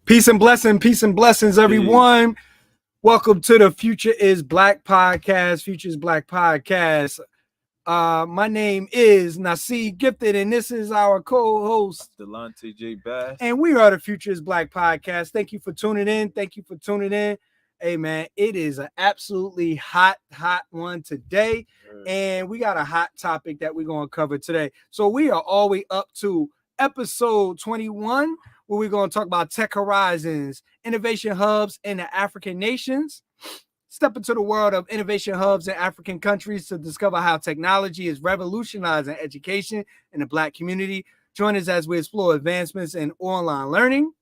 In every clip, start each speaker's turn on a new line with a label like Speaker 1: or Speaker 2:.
Speaker 1: Peace and blessings, everyone. Welcome to the Future is Black podcast. Future is Black podcast. My name is Naseed Gifted, and this is our co-host
Speaker 2: Dilettante J Bass.
Speaker 1: And we are the Future is Black podcast. Thank you for tuning in. Hey man, it is an absolutely hot one today, and we got a hot topic that we're going to cover today. So we are all the way up to episode 21, where we're going to talk about tech horizons, innovation hubs in the African nations. Step into the world of innovation hubs in African countries to discover how technology is revolutionizing education in the Black community. Join us as we explore advancements in online learning,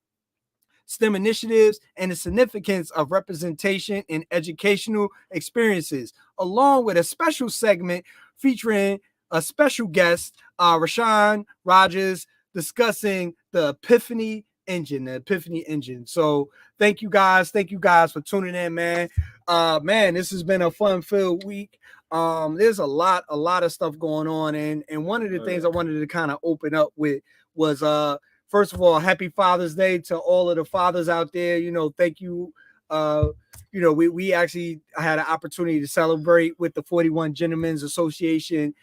Speaker 1: STEM initiatives, and the significance of representation in educational experiences, along with a special segment featuring a special guest, Chaun Rogers, discussing the Epiphany engine. So thank you guys for tuning in, man. This has been a fun-filled week. There's a lot of stuff going on, and one of the things I wanted to kind of open up with was first of all, happy Father's Day to all of the fathers out there. Thank you. We actually had an opportunity to celebrate with the 41 Gentlemen's Association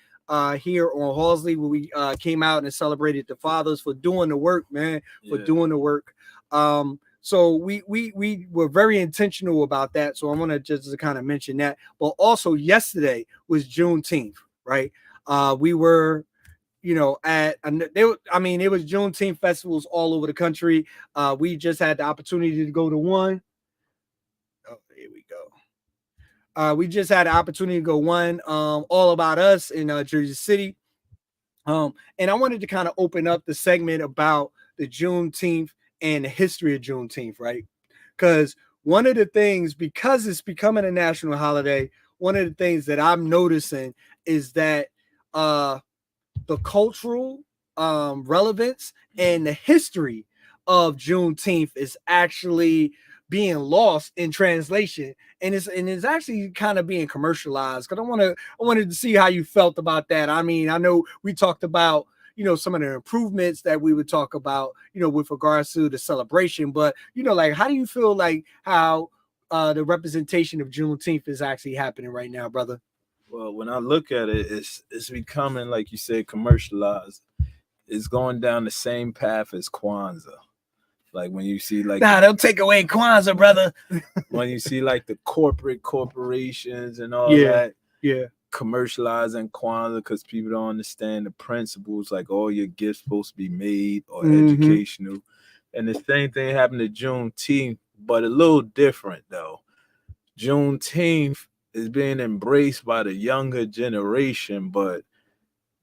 Speaker 1: here on Halsey, where we came out and celebrated the fathers for doing the work, man, doing the work. So we were very intentional about that. So I want to just kind of mention that. But also yesterday was Juneteenth, right? We were, it was Juneteenth festivals all over the country. We just had the opportunity to go to one. Oh, here we go. We just had the opportunity to go one, All About Us in Jersey City. And I wanted to kind of open up the segment about the Juneteenth and the history of Juneteenth, right? Because one of the things, because it's becoming a national holiday, one of the things that I'm noticing is that the cultural relevance and the history of Juneteenth is actually being lost in translation, and it's actually kind of being commercialized. Because I wanted to see how you felt about that. I mean, I know we talked about some of the improvements that we would talk about with regards to the celebration, but like, how do you feel like how the representation of Juneteenth is actually happening right now, brother?
Speaker 2: Well, when I look at it, it's becoming, like you said, commercialized. It's going down the same path as Kwanzaa. Like when you see
Speaker 1: don't take away Kwanzaa, brother.
Speaker 2: When you see like the corporations and all that, commercializing Kwanzaa because people don't understand the principles, like all your gifts supposed to be made or educational. And the same thing happened to Juneteenth, but a little different though. Juneteenth is being embraced by the younger generation, but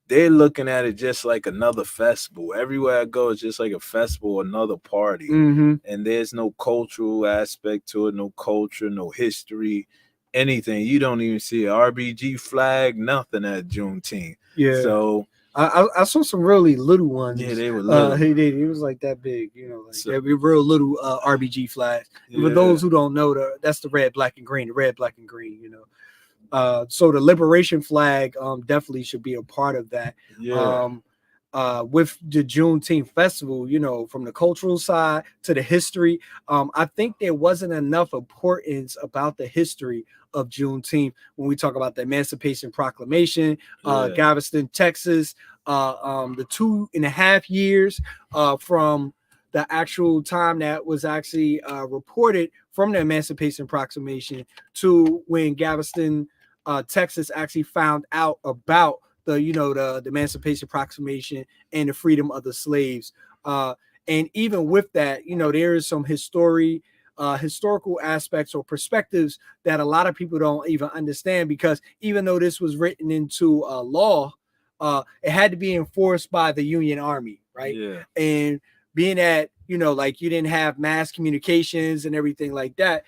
Speaker 2: they're looking at it just like another festival. Everywhere I go, it's just like a festival, another party. And there's no cultural aspect to it, no culture, no history, anything. You don't even see an RBG flag, nothing at Juneteenth.
Speaker 1: Yeah.
Speaker 2: So
Speaker 1: I saw some really little ones.
Speaker 2: Yeah, they were little.
Speaker 1: It was like that big, they were real little RBG flags. Yeah. For those who don't know, that's the red, black, and green. The red, black, and green. So the liberation flag definitely should be a part of that.
Speaker 2: Yeah.
Speaker 1: with the Juneteenth festival, from the cultural side to the history, I think there wasn't enough importance about the history of Juneteenth when we talk about the Emancipation Proclamation, Galveston, Texas, the 2.5 years from the actual time that was actually reported from the Emancipation Proclamation to when Galveston, Texas actually found out about the Emancipation Proclamation and the freedom of the slaves. And even with that, there is some historical aspects or perspectives that a lot of people don't even understand, because even though this was written into law, it had to be enforced by the Union Army, right?
Speaker 2: Yeah.
Speaker 1: And being that, like you didn't have mass communications and everything like that,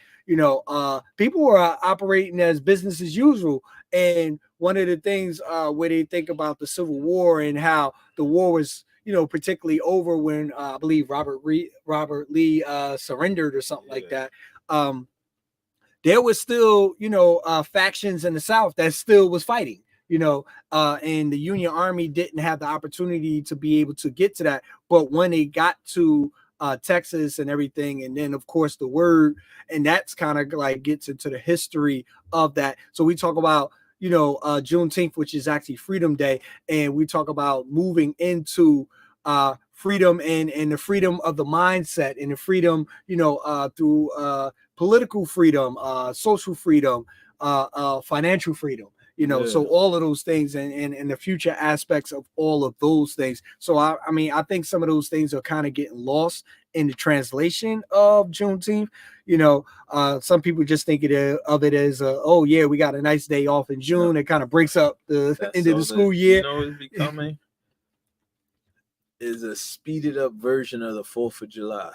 Speaker 1: people were operating as business as usual. And one of the things where they think about the Civil War and how the war was, particularly over when I believe Robert Lee surrendered or something like that. There was still, factions in the South that still was fighting, and the Union Army didn't have the opportunity to be able to get to that. But when they got to Texas and everything, and then of course the word, and that's kind of like gets into the history of that. So we talk about Juneteenth, which is actually Freedom Day, and we talk about moving into freedom and the freedom of the mindset and the freedom, through political freedom, social freedom, financial freedom. So all of those things and the future aspects of all of those things. So I think some of those things are kind of getting lost in the translation of Juneteenth. Some people just think of it as oh yeah, we got a nice day off in June. It kind of breaks up the end of the school year.
Speaker 2: It's becoming is a speeded up version of the 4th of July.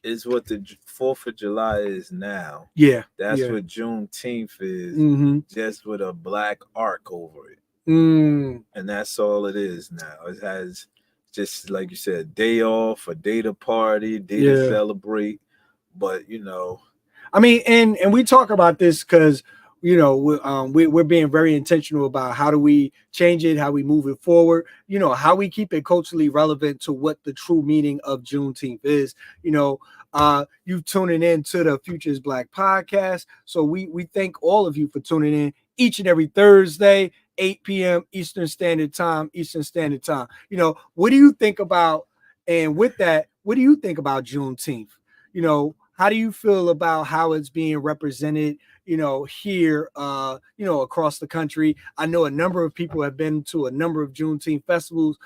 Speaker 2: Is what the 4th of July is now.
Speaker 1: Yeah.
Speaker 2: That's what Juneteenth is, just with a black arc over it. And that's all it is now. It has, just like you said, day off, a day to party, day to celebrate. But,
Speaker 1: and we talk about this because, we're being very intentional about how do we change it, how we move it forward, how we keep it culturally relevant to what the true meaning of Juneteenth is. You tuning in to the Phocused Black podcast. So we thank all of you for tuning in each and every Thursday, 8 p.m. Eastern Standard Time. What do you think about, and with that, what do you think about Juneteenth? How do you feel about how it's being represented, here, across the country? I know a number of people have been to a number of Juneteenth festivals.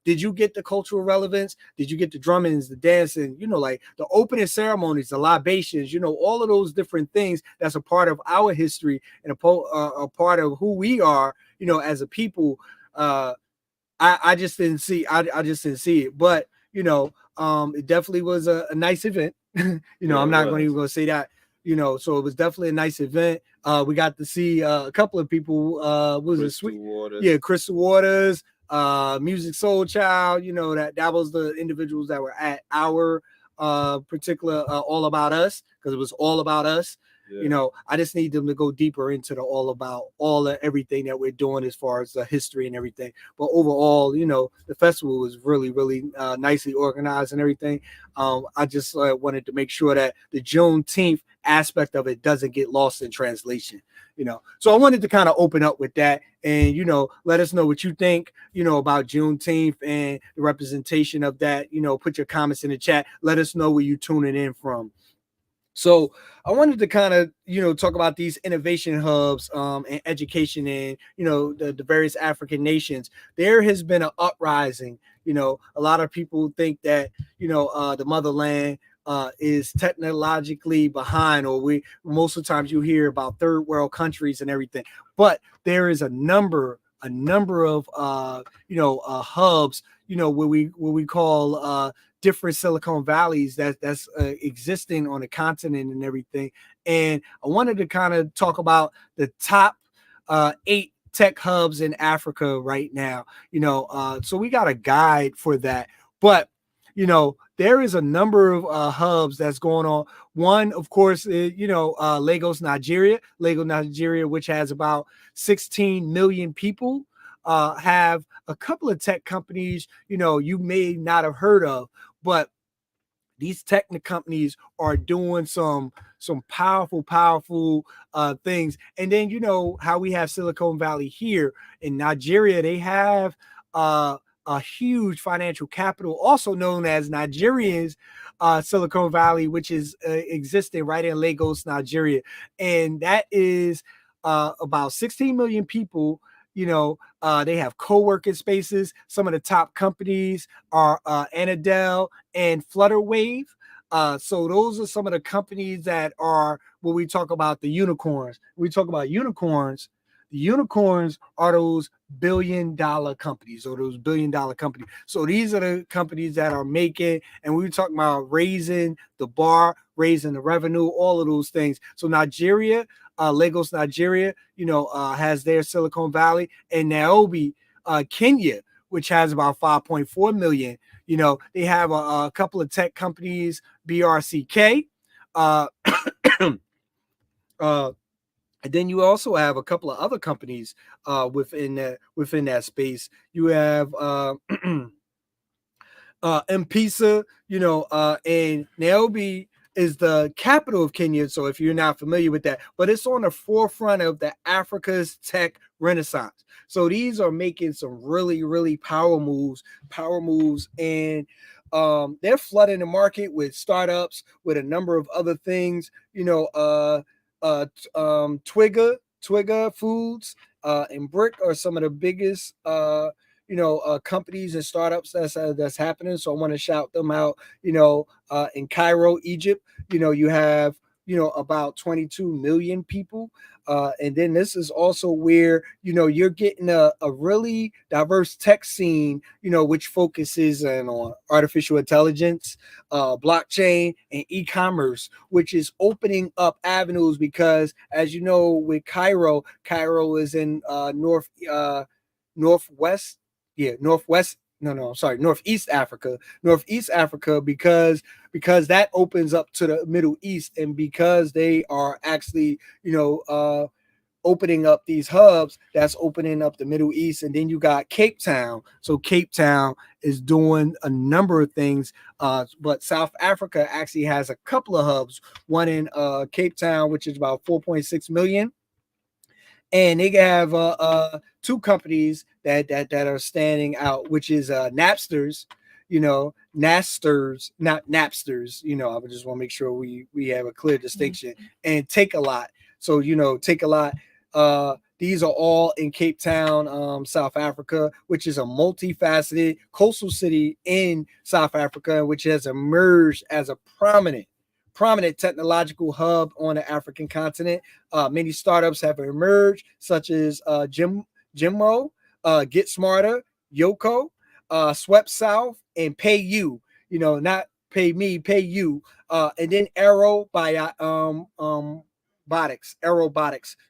Speaker 1: Did you get the cultural relevance? Did you get the drummings, the dancing, like the opening ceremonies, the libations, all of those different things that's a part of our history and a part of who we are, as a people. I just didn't see, I just didn't see it, but, it definitely was a nice event. I'm not going to say that, so it was definitely a nice event. We got to see a couple of people. Crystal Waters, Music Soul Child. That was the individuals that were at our particular All About Us, because it was all about us. I just need them to go deeper into the everything that we're doing as far as the history and everything. But overall, the festival was really, really nicely organized and everything. I just wanted to make sure that the Juneteenth aspect of it doesn't get lost in translation. So I wanted to kind of open up with that and, let us know what you think, about Juneteenth and the representation of that. Put your comments in the chat. Let us know where you're tuning in from. So I wanted to kind of, talk about these innovation hubs and education in, the various African nations. There has been an uprising. A lot of people think that, the motherland is technologically behind, or most of the times you hear about third world countries and everything. But there is a number of hubs, where we call different Silicon Valleys that's existing on the continent and everything. And I wanted to kind of talk about the top 8 tech hubs in Africa right now. So we got a guide for that. But there is a number of hubs that's going on. One, of course, is, Lagos, Nigeria, which has about 16 million people. have a couple of tech companies, you may not have heard of, but these tech companies are doing some powerful things. And then how we have Silicon Valley here in Nigeria. They have a huge financial capital, also known as Nigeria's Silicon Valley, which is existing right in Lagos, Nigeria, and that is about 16 million people. They have co-working spaces. Some of the top companies are Anadel and Flutterwave. So those are some of the companies that are when we talk about the unicorns. When we talk about unicorns, the unicorns are those billion-dollar companies or those billion-dollar companies. So these are the companies that are making, and we were talking about raising the bar, raising the revenue, all of those things. So Nigeria, Lagos, Nigeria, has their Silicon Valley, and Nairobi, Kenya, which has about 5.4 million. They have a couple of tech companies, BRCK. And then you also have a couple of other companies within that space. You have M-Pesa, and Nairobi is the capital of Kenya. So if you're not familiar with that, but it's on the forefront of the Africa's tech renaissance. So these are making some really, really power moves, and they're flooding the market with startups, with a number of other things. Twigger Foods, and Brick are some of the biggest companies and startups that's happening. So I want to shout them out. In Cairo, Egypt, you have about 22 million people. And then this is also where you're getting a really diverse tech scene, which focuses on artificial intelligence, blockchain, and e-commerce, which is opening up avenues because, as you know, with Cairo is in northwest. Yeah, northwest. No, I'm sorry, Northeast Africa, because that opens up to the Middle East, and because they are actually, opening up these hubs, that's opening up the Middle East. And then you got Cape Town. So Cape Town is doing a number of things, but South Africa actually has a couple of hubs. One in Cape Town, which is about 4.6 million. And they have two companies that are standing out, which is Napsters, Nasters, not Napsters. I just want to make sure we have a clear distinction. And Take a Lot. So Take a Lot. These are all in Cape Town, South Africa, which is a multifaceted coastal city in South Africa, which has emerged as a prominent technological hub on the African continent. Many startups have emerged, such as Jimmo, Get Smarter, Yoko, Swept South, and Pay You. Not Pay Me, Pay You. And then Aerobotics.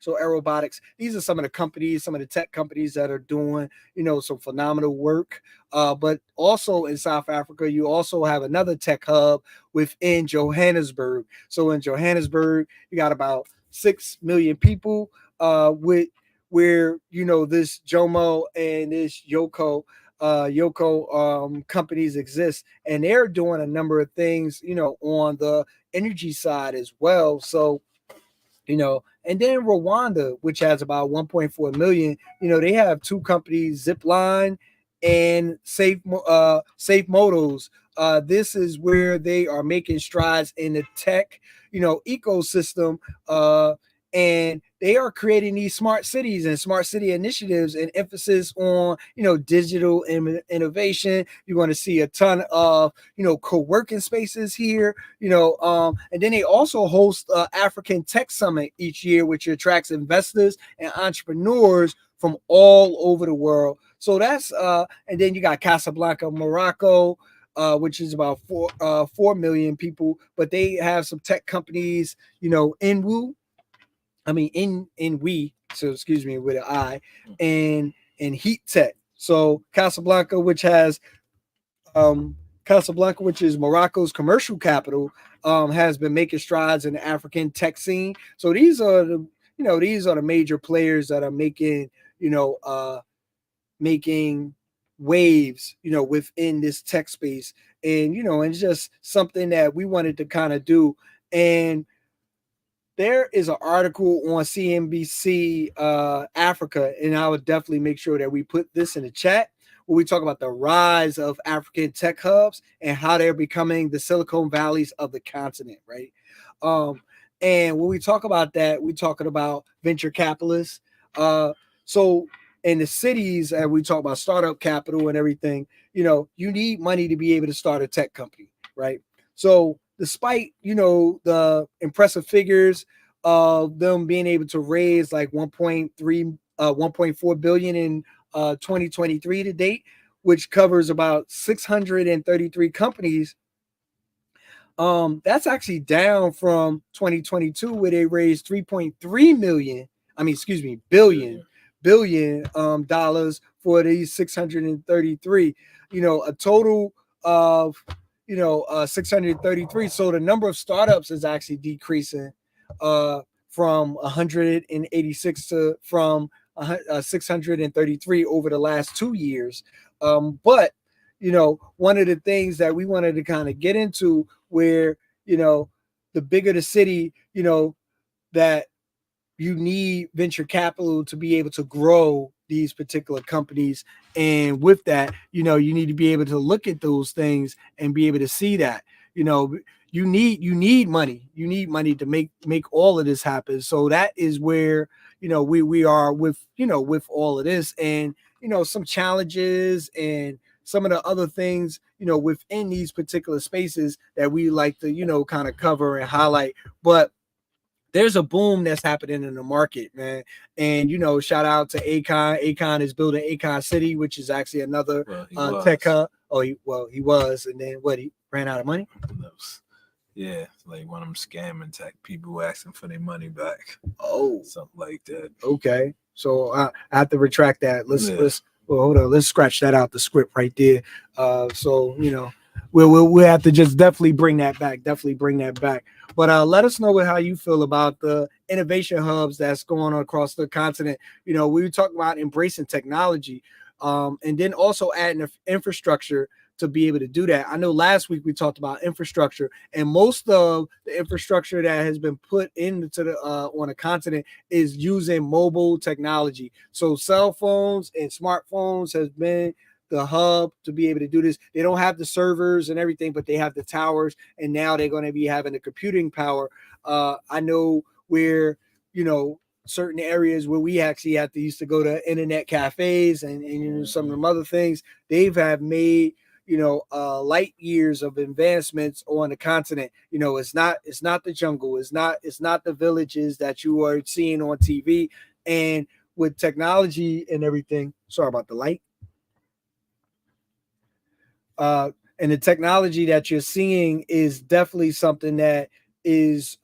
Speaker 1: So Aerobotics, these are some of the companies, some of the tech companies that are doing, some phenomenal work. But also in South Africa, you also have another tech hub within Johannesburg. So in Johannesburg, you got about 6 million people where this Jomo and this Yoko companies exist, and they're doing a number of things, on the energy side as well. So and then Rwanda, which has about 1.4 million, they have two companies, Zipline and Safe Motos. This is where they are making strides in the tech, ecosystem, and they are creating these smart cities and smart city initiatives and emphasis on, digital innovation. You're going to see a ton of, co-working spaces here, and then they also host African Tech Summit each year, which attracts investors and entrepreneurs from all over the world. So that's, and then you got Casablanca, Morocco, which is about 4 million people, but they have some tech companies, so excuse me, with an I, and Heat Tech. So Casablanca, which has which is Morocco's commercial capital, has been making strides in the African tech scene. So these are the major players that are making, making waves, within this tech space. And, and it's just something that we wanted to kind of do. And there is an article on CNBC Africa, and I would definitely make sure that we put this in the chat, where we talk about the rise of African tech hubs and how they're becoming the Silicon Valleys of the continent, right? And when we talk about that, we're talking about venture capitalists. So in the cities, and we talk about startup capital and everything, you need money to be able to start a tech company, right? So despite, the impressive figures of them being able to raise like 1.4 billion in 2023 to date, which covers about 633 companies. That's actually down from 2022, where they raised 3.3 million. Billion dollars for these 633. A total of 633. So the number of startups is actually decreasing from 186 to from 633 over the last 2 years. But one of the things that we wanted to kind of get into, where the bigger the city, that you need venture capital to be able to grow these particular companies. And with that, you need to be able to look at those things and be able to see that, you need money. You need money to make all of this happen. So that is where, we are with, with all of this, and, some challenges and some of the other things, within these particular spaces that we like to, kind of cover and highlight. But there's a boom that's happening in the market, man. And, shout out to Akon. Akon is building Akon City, which is actually another tech hub. Oh, he was. And then he ran out of money?
Speaker 2: Yeah, like one of them scamming tech people asking for their money back.
Speaker 1: Oh.
Speaker 2: Something like that.
Speaker 1: Okay. So I have to retract that. Let's hold on. Let's scratch that out the script right there. So, we'll have to just definitely bring that back. But let us know how you feel about the innovation hubs that's going on across the continent. We talk about embracing technology, and then also adding infrastructure to be able to do that. I know last week we talked about infrastructure, and most of the infrastructure that has been put into the on the continent is using mobile technology. So cell phones and smartphones has been the hub to be able to do this. They don't have the servers and everything, but they have the towers, and now they're going to be having the computing power. I know where, certain areas where we actually used to go to internet cafes and some of them other things, they've have made, light years of advancements on the continent. It's not the jungle. It's not the villages that you are seeing on TV. And with technology and everything, sorry about the light. And the technology that you're seeing is definitely something that is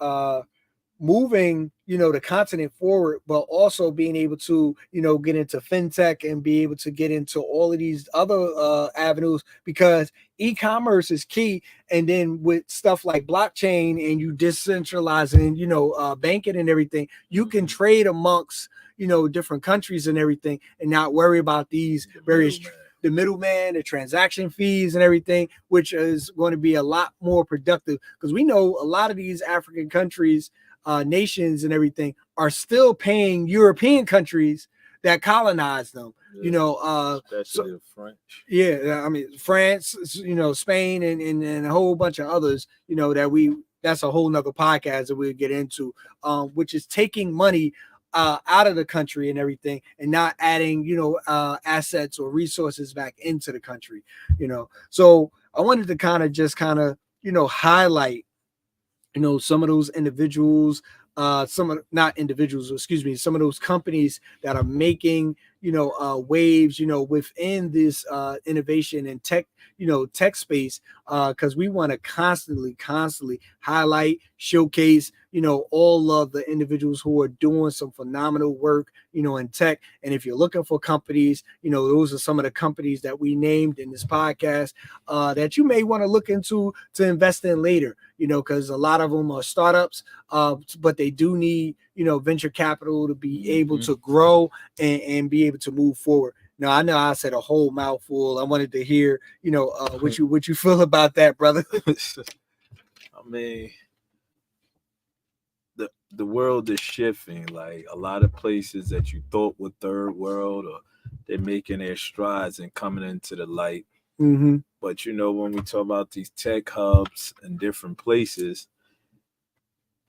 Speaker 1: moving, the continent forward, but also being able to, get into fintech and be able to get into all of these other avenues, because e-commerce is key. And then with stuff like blockchain and you decentralizing, banking and everything, you can trade amongst, different countries and everything, and not worry about these various the middleman, the transaction fees and everything, which is going to be a lot more productive, because we know a lot of these African countries, nations and everything are still paying European countries that colonized them.
Speaker 2: Especially French.
Speaker 1: Yeah, I mean France, Spain, and a whole bunch of others. That's a whole nother podcast that we'll get into, which is taking money out of the country and everything, and not adding, assets or resources back into the country. So I wanted to kind of highlight, some of those individuals, some of those companies that are making, waves, within this innovation and tech space, because we want to constantly highlight, showcase, all of the individuals who are doing some phenomenal work, in tech. And if you're looking for companies, those are some of the companies that we named in this podcast that you may want to look into to invest in later, because a lot of them are startups, but they do need, venture capital to be able to grow and be able to move forward. No, I know I said a whole mouthful. I wanted to hear, what you feel about that, brother.
Speaker 2: I mean, the world is shifting. Like a lot of places that you thought were third world, or they're making their strides and coming into the light.
Speaker 1: Mm-hmm.
Speaker 2: But when we talk about these tech hubs and different places,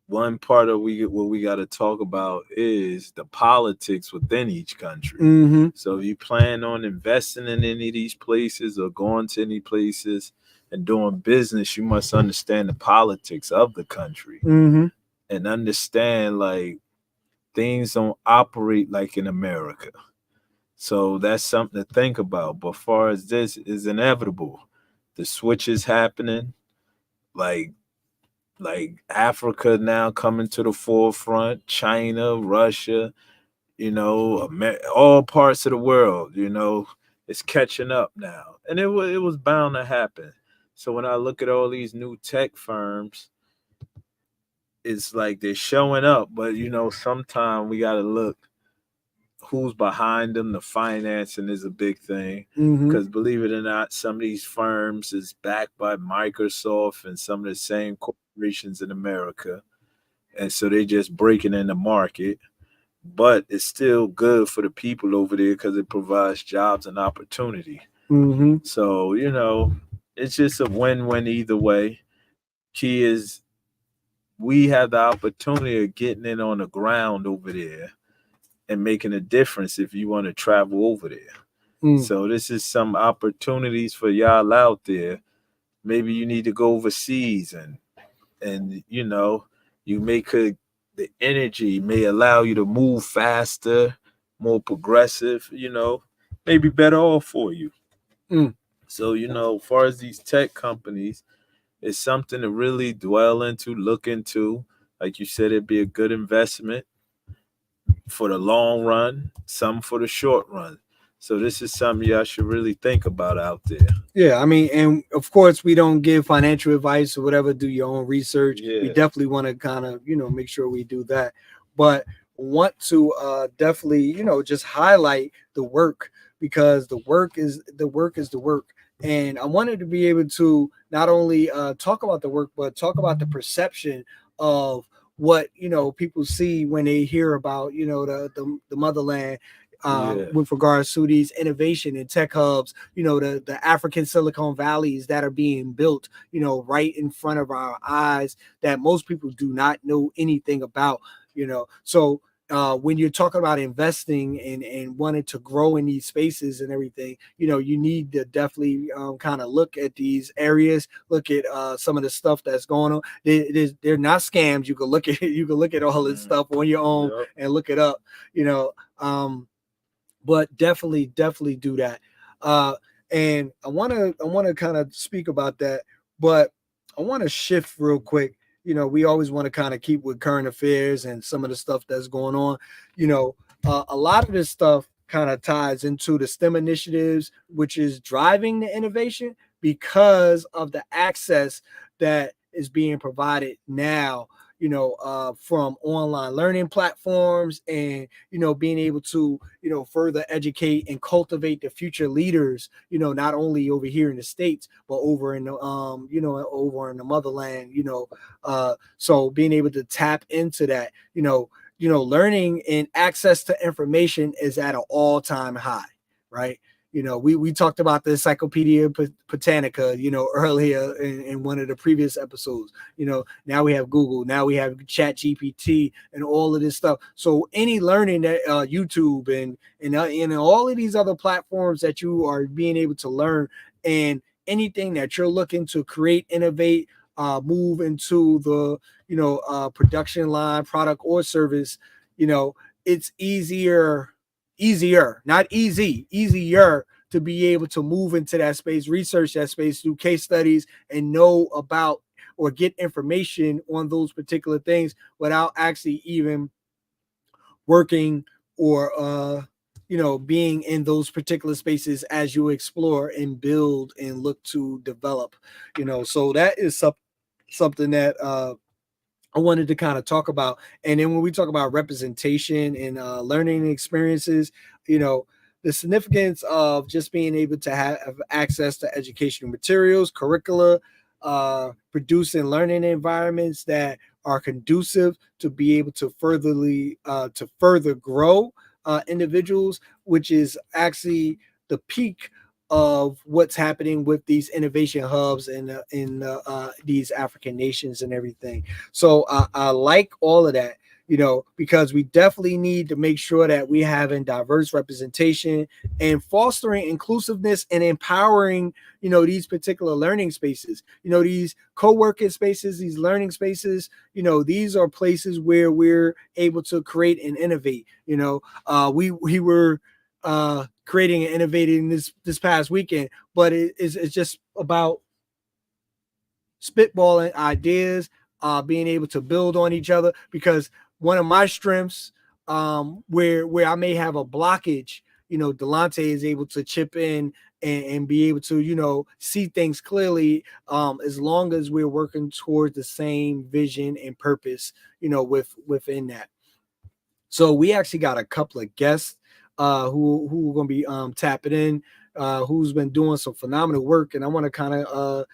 Speaker 2: one part of what we got to talk about is the politics within each country.
Speaker 1: Mm-hmm.
Speaker 2: So if you plan on investing in any of these places or going to any places and doing business, you must understand the politics of the country.
Speaker 1: Mm-hmm.
Speaker 2: And understand like things don't operate like in America. So that's something to think about. But far as this is inevitable, the switch is happening. Like Africa now coming to the forefront, China, Russia, all parts of the world, it's catching up now. And it was bound to happen. So when I look at all these new tech firms, it's like they're showing up, but sometimes we got to look who's behind them. The financing is a big thing, because believe it or not, some of these firms is backed by Microsoft and some of the same corporations in America, and so they just breaking in the market. But it's still good for the people over there because it provides jobs and opportunity.
Speaker 1: Mm-hmm.
Speaker 2: So it's just a win-win either way. Key is we have the opportunity of getting in on the ground over there and making a difference if you want to travel over there. So this is some opportunities for y'all out there. Maybe you need to go overseas, and you the energy may allow you to move faster, more progressive, maybe better off for you. So, as far as these tech companies, it's something to really dwell into, look into. Like you said, it'd be a good investment for the long run, some for the short run. So this is something y'all should really think about out there.
Speaker 1: Yeah, I mean, and of course, we don't give financial advice or whatever. Do your own research.
Speaker 2: Yeah.
Speaker 1: We definitely want to kind of, make sure we do that. But want to definitely, just highlight the work, because the work is the work. And I wanted to be able to not only talk about the work, but talk about the perception of what people see when they hear about the motherland, with regards to these innovation and tech hubs, the African Silicon Valleys that are being built, right in front of our eyes, that most people do not know anything about, So when you're talking about investing and wanting to grow in these spaces and everything, you need to definitely kind of look at these areas, look at some of the stuff that's going on. They're not scams. You can look at all this stuff on your own and look it up, but definitely do that. And I want to kind of speak about that, but I want to shift real quick. We always want to kind of keep with current affairs and some of the stuff that's going on. A lot of this stuff kind of ties into the STEM initiatives, which is driving the innovation because of the access that is being provided now, from online learning platforms, and being able to further educate and cultivate the future leaders, not only over here in the States but over in the over in the motherland, so being able to tap into that, learning and access to information is at an all-time high, right? We talked about the Encyclopedia Britannica, earlier in one of the previous episodes. Now we have Google, now we have Chat GPT and all of this stuff. So any learning that YouTube and all of these other platforms that you are being able to learn, and anything that you're looking to create, innovate, move into the production line, product or service, it's easier, not easier to be able to move into that space, research that space, do case studies, and know about or get information on those particular things without actually even working or being in those particular spaces as you explore and build and look to develop. So that is something that I wanted to kind of talk about. And then when we talk about representation and learning experiences, the significance of just being able to have access to educational materials, curricula, producing learning environments that are conducive to be able to further grow individuals, which is actually the peak of what's happening with these innovation hubs in these African nations and everything. So I like all of that, because we definitely need to make sure that we having diverse representation and fostering inclusiveness and empowering, these particular learning spaces, these co-working spaces, these learning spaces, these are places where we're able to create and innovate. We were creating and innovating this past weekend, but it's just about spitballing ideas, being able to build on each other, because one of my strengths, where I may have a blockage, Dilettante is able to chip in and be able to, see things clearly, as long as we're working towards the same vision and purpose, within that. So we actually got a couple of guests who are going to be tapping in, who's been doing some phenomenal work, and I want to kind of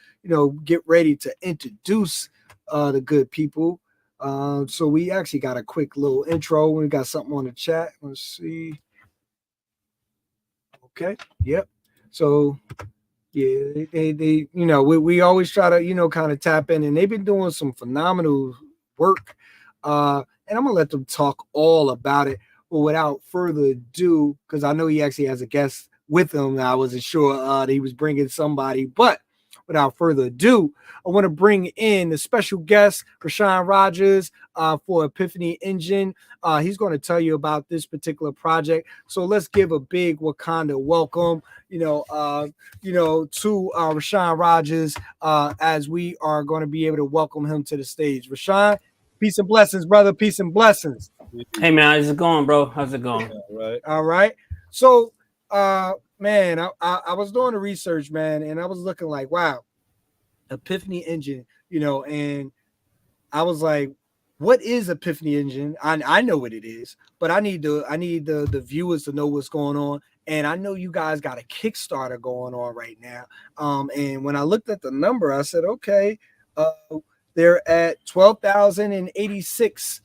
Speaker 1: get ready to introduce the good people. So we actually got a quick little intro. We got something on the chat. Let's see. Okay. Yep. So yeah, they we always try to kind of tap in, and they've been doing some phenomenal work. And I'm gonna let them talk all about it. But without further ado, because I know he actually has a guest with him, I wasn't sure that he was bringing somebody, but without further ado, I want to bring in the special guest, Chaun Rogers, for Epiphany Engine. He's going to tell you about this particular project. So let's give a big Wakanda welcome, to Chaun Rogers, as we are going to be able to welcome him to the stage. Chaun, peace and blessings, brother. Peace and blessings.
Speaker 3: Hey man, how's it going, bro? How's it going?
Speaker 1: All right. So, man, I was doing the research, man, and I was looking like, wow, Epiphany Engine, and I was like, what is Epiphany Engine? I know what it is, but I need the viewers to know what's going on. And I know you guys got a Kickstarter going on right now. And when I looked at the number, I said, okay, they're at $12,086.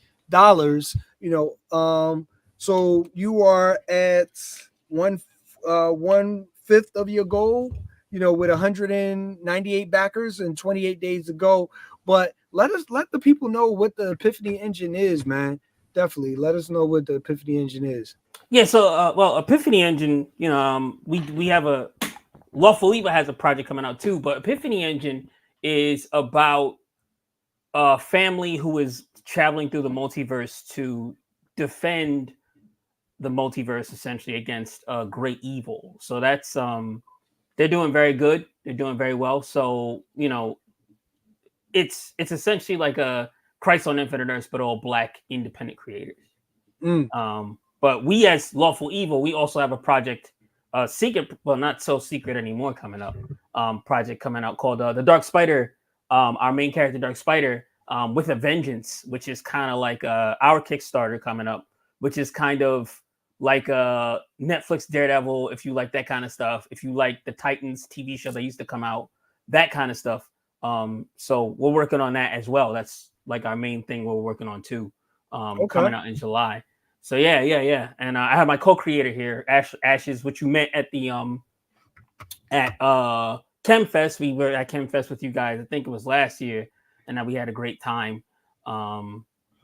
Speaker 1: So you are at one fifth of your goal, with 198 backers and 28 days to go. But let the people know what the Epiphany Engine is, man. Definitely let us know what the Epiphany Engine is.
Speaker 3: Yeah, so Epiphany Engine, we have a Lawful Evil has a project coming out too, but Epiphany Engine is about a family who is traveling through the multiverse to defend the multiverse essentially against great evil. So that's they're doing very good. They're doing very well. So it's essentially like a Christ on Infinite Earths, but all Black independent creators. But we as Lawful Evil, we also have a project, secret, well, not so secret anymore, coming up. Project coming out called the Dark Spider. Our main character, Dark Spider, with a Vengeance, which is kind of like our Kickstarter coming up, which is kind of like a Netflix Daredevil, if you like that kind of stuff. If you like the Titans TV show that used to come out, that kind of stuff. So we're working on that as well. That's like our main thing we're working on too, coming out in July. So yeah. And I have my co-creator here, Ashes, which you met at the at KHEM FEST. We were at KHEM FEST with you guys. I think it was last year, and we had a great time.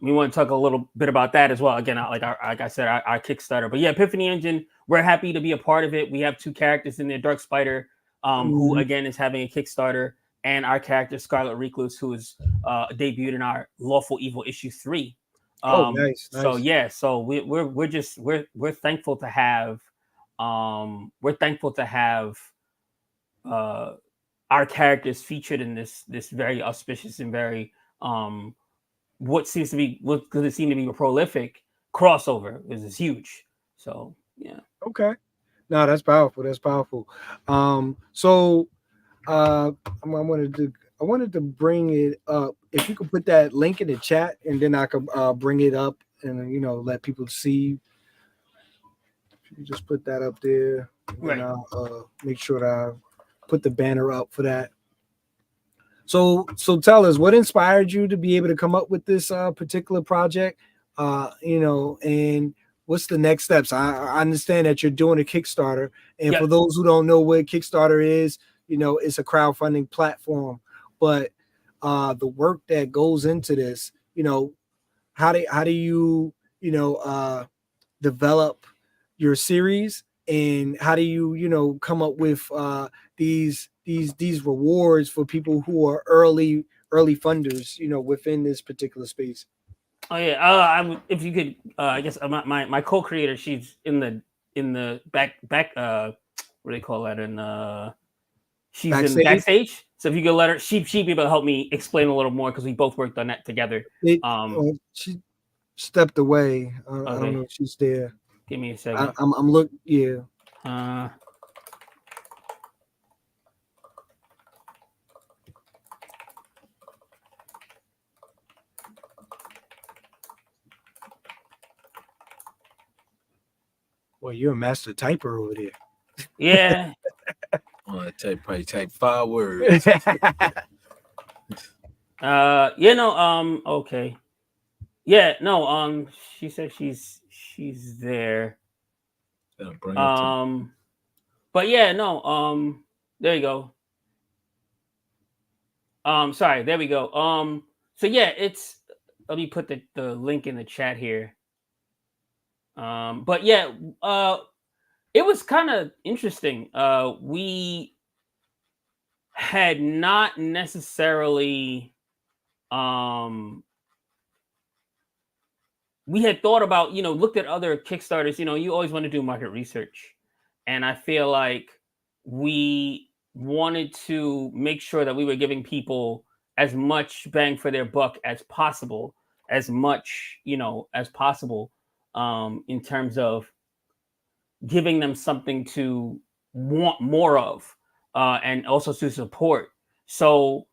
Speaker 3: We want to talk a little bit about that as well. Again, like I said, our Kickstarter. But yeah, Epiphany Engine, we're happy to be a part of it. We have 2 characters in there, Dark Spider, who again is having a Kickstarter, and our character Scarlet Recluse, who is debuted in our Lawful Evil issue 3.
Speaker 1: Nice.
Speaker 3: So yeah, so we're thankful to have our characters featured in this very auspicious and very what seems to be a prolific crossover. Is huge. So yeah.
Speaker 1: Okay. No, that's powerful. That's powerful. So I wanted to bring it up. If you could put that link in the chat, and then I could bring it up and let people see. You just put that up there,
Speaker 3: right?
Speaker 1: And I'll make sure that I put the banner up for that. So tell us, what inspired you to be able to come up with this particular project? And what's the next steps? I understand that you're doing a Kickstarter, and for those who don't know what Kickstarter is, it's a crowdfunding platform. But the work that goes into this, how do you develop your series, and how do you come up with these rewards for people who are early funders within this particular space?
Speaker 3: Oh yeah, if you could, I guess my co-creator, she's in the back what do they call that? She's
Speaker 1: Backstage?
Speaker 3: in backstage. So if you could let her, she'd be able to help me explain a little more because we both worked on that together.
Speaker 1: She stepped away. I
Speaker 3: Okay.
Speaker 1: don't know if she's there.
Speaker 3: Give me a second.
Speaker 1: I'm looking. Yeah. Well, you're a master typer over there.
Speaker 3: Yeah.
Speaker 2: Probably type 5 words.
Speaker 3: Okay. Yeah, no, she said she's there. But yeah, no, there you go. Sorry, there we go. So yeah, let me put the link in the chat here. But yeah, it was kind of interesting. We had not necessarily we had thought about, looked at other Kickstarters. You always want to do market research, and I feel like we wanted to make sure that we were giving people as much bang for their buck as possible, as much as possible, in terms of giving them something to want more of, and also to support. So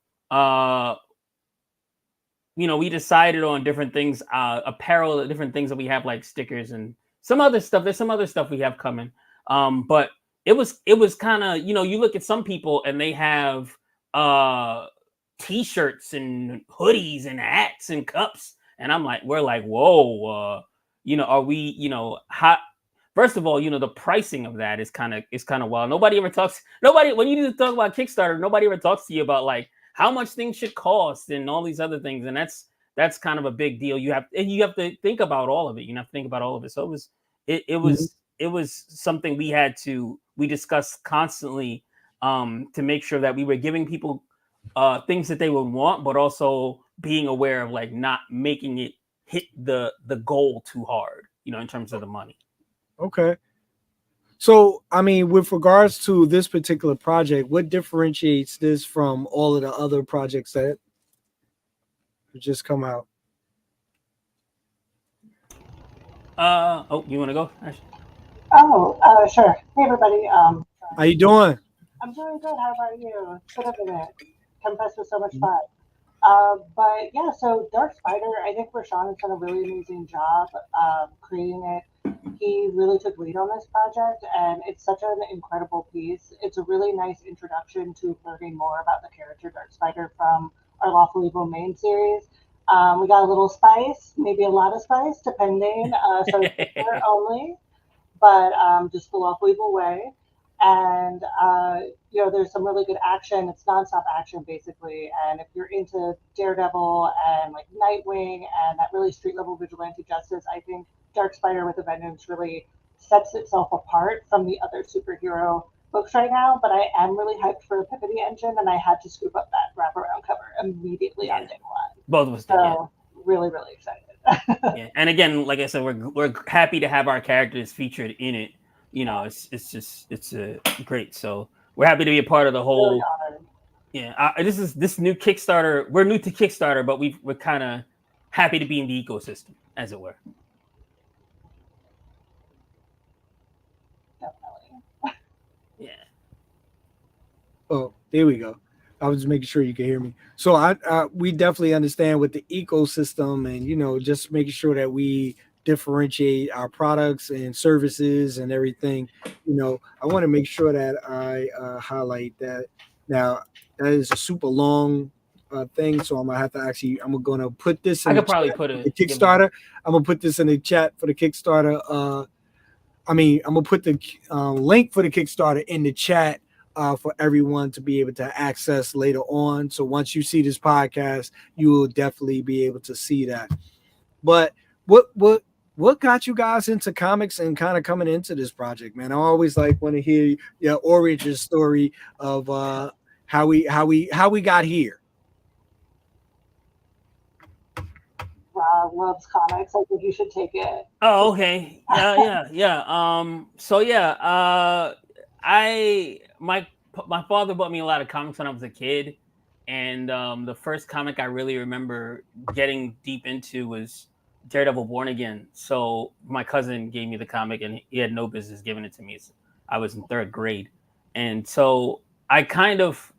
Speaker 3: we decided on different things, apparel, different things that we have, like stickers and some other stuff. There's some other stuff we have coming. But it was kind of, you look at some people and they have t-shirts and hoodies and hats and cups. And we're like, whoa, are we, how, first of all, the pricing of that is kind of wild. When you talk about Kickstarter, nobody ever talks to you about like how much things should cost and all these other things. And that's kind of a big deal. You have to think about all of it. You have to think about all of it. So it was something we discussed constantly, to make sure that we were giving people things that they would want, but also being aware of like not making it hit the goal too hard, in terms of the money.
Speaker 1: Okay. So, I mean, with regards to this particular project, what differentiates this from all of the other projects that just come out?
Speaker 3: You want to go, Ash?
Speaker 4: Sure. Hey, everybody.
Speaker 1: How you doing?
Speaker 4: I'm doing good. How about you? It's been a minute. KHEM FEST was so much fun. But yeah, so Dark Spider, I think Rashawn has done a really amazing job creating it. He really took lead on this project, and it's such an incredible piece. It's a really nice introduction to learning more about the character Dark Spider from our Lawful Evil main series. We got a little spice, maybe a lot of spice, depending. So it's only, but just the Lawful Evil way. And there's some really good action. It's nonstop action, basically. And if you're into Daredevil and like Nightwing and that really street level vigilante justice, I think Dark Spider with a Vengeance really sets itself apart from the other superhero books right now. But I am really hyped for Epiphany Engine, and I had to scoop up that wraparound cover immediately on day one.
Speaker 3: Both of us did.
Speaker 4: So really, really excited.
Speaker 3: Yeah. And again, like I said, we're happy to have our characters featured in it. It's great. So we're happy to be a part of the whole. Really this new Kickstarter. We're new to Kickstarter, but we're kind of happy to be in the ecosystem, as it were.
Speaker 4: Definitely.
Speaker 3: Yeah.
Speaker 1: Oh, there we go. I was just making sure you can hear me. So we definitely understand with the ecosystem and, just making sure that we differentiate our products and services and everything, I want to make sure that I highlight that. Now, that is a super long thing, so I'm gonna put this in
Speaker 3: I
Speaker 1: the
Speaker 3: could probably
Speaker 1: chat
Speaker 3: put
Speaker 1: for
Speaker 3: it.
Speaker 1: the Kickstarter. I'm gonna put this in the chat for the Kickstarter. I'm gonna put the link for the Kickstarter in the chat for everyone to be able to access later on. So once you see this podcast, you will definitely be able to see that. But what got you guys into comics and kind of coming into this project, man? I always want to hear your origin story of how we got here.
Speaker 4: Rob loves comics. I think you should take it.
Speaker 3: Oh, okay. Yeah. So yeah, my father bought me a lot of comics when I was a kid, and the first comic I really remember getting deep into was Daredevil Born Again. So my cousin gave me the comic, and he had no business giving it to me. I was in 3rd grade, and so I kind of